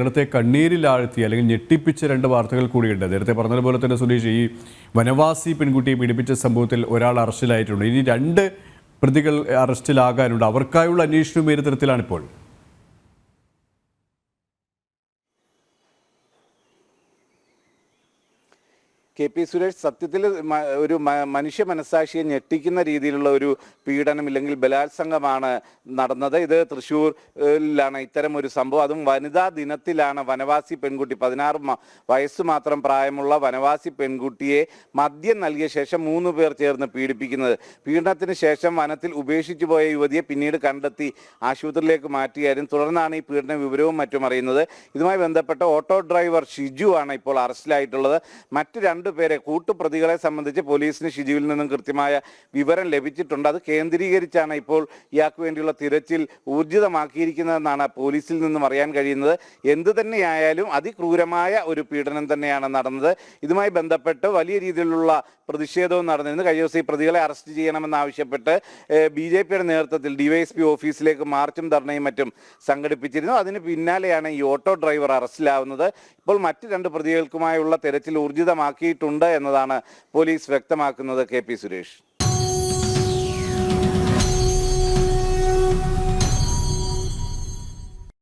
നേരത്തെ കണ്ണീരിലാഴ്ത്തി അല്ലെങ്കിൽ ഞെട്ടിപ്പിച്ച രണ്ട് വാർത്തകൾ കൂടിയുണ്ട്. നേരത്തെ പറഞ്ഞതുപോലെ തന്നെ സുനീഷ്, ഈ വനവാസി പെൺകുട്ടിയെ പീഡിപ്പിച്ച സംഭവത്തിൽ ഒരാൾ അറസ്റ്റിലായിട്ടുണ്ട്. ഇനി രണ്ട് പ്രതികൾ അറസ്റ്റിലാകാനുണ്ട്. അവർക്കായുള്ള അന്വേഷണവും ഏത് തരത്തിലാണിപ്പോൾ? കെ.പി. സുരേഷ്, സത്യത്തിൽ ഒരു മനുഷ്യ മനസാക്ഷിയെ ഞെട്ടിക്കുന്ന രീതിയിലുള്ള ഒരു പീഡനം ഇല്ലെങ്കിൽ ബലാത്സംഗമാണ് നടന്നത്. ഇത് തൃശ്ശൂരിലാണ് ഇത്തരം ഒരു സംഭവം. അതും വനിതാ ദിനത്തിലാണ് വനവാസി പെൺകുട്ടി, 16 വയസ്സ് മാത്രം പ്രായമുള്ള വനവാസി പെൺകുട്ടിയെ മദ്യം നൽകിയ ശേഷം 3 പേർ ചേർന്ന് പീഡിപ്പിക്കുന്നത്. പീഡനത്തിന് ശേഷം വനത്തിൽ ഉപേക്ഷിച്ചു പോയ യുവതിയെ പിന്നീട് കണ്ടെത്തി ആശുപത്രിയിലേക്ക് മാറ്റിയായിരുന്നു. തുടർന്നാണ് ഈ പീഡന വിവരവും മറ്റും അറിയുന്നത്. ഇതുമായി ബന്ധപ്പെട്ട ഓട്ടോ ഡ്രൈവർ ഷിജു ആണ് ഇപ്പോൾ അറസ്റ്റിലായിട്ടുള്ളത്. മറ്റ് 2 പേരെ കൂട്ടുപ്രതികളെ സംബന്ധിച്ച് പോലീസിന് ഷിജുവിൽ നിന്നും കൃത്യമായ വിവരം ലഭിച്ചിട്ടുണ്ട്. അത് കേന്ദ്രീകരിച്ചാണ് ഇപ്പോൾ ഇയാൾക്ക് വേണ്ടിയുള്ള തിരച്ചിൽ ഊർജിതമാക്കിയിരിക്കുന്നതെന്നാണ് പോലീസിൽ നിന്നും അറിയാൻ കഴിയുന്നത്. എന്തു തന്നെയായാലും അതിക്രൂരമായ ഒരു പീഡനം തന്നെയാണ് നടന്നത്. ഇതുമായി ബന്ധപ്പെട്ട് വലിയ രീതിയിലുള്ള പ്രതിഷേധവും നടന്നിരുന്നു. കഴിഞ്ഞ ദിവസം ഈ പ്രതികളെ അറസ്റ്റ് ചെയ്യണമെന്നാവശ്യപ്പെട്ട് BJPയുടെ നേതൃത്വത്തിൽ DYSP ഓഫീസിലേക്ക് മാർച്ചും ധർണയും മറ്റും സംഘടിപ്പിച്ചിരുന്നു. അതിന് പിന്നാലെയാണ് ഈ ഓട്ടോ ഡ്രൈവർ അറസ്റ്റിലാവുന്നത്. ഇപ്പോൾ മറ്റ് 2 പ്രതികൾക്കുമായുള്ള തെരച്ചിൽ ഊർജിതമാക്കിയിട്ടുണ്ട് എന്നതാണ് പോലീസ് വ്യക്തമാക്കുന്നത്. കെ.പി. സുരേഷ്.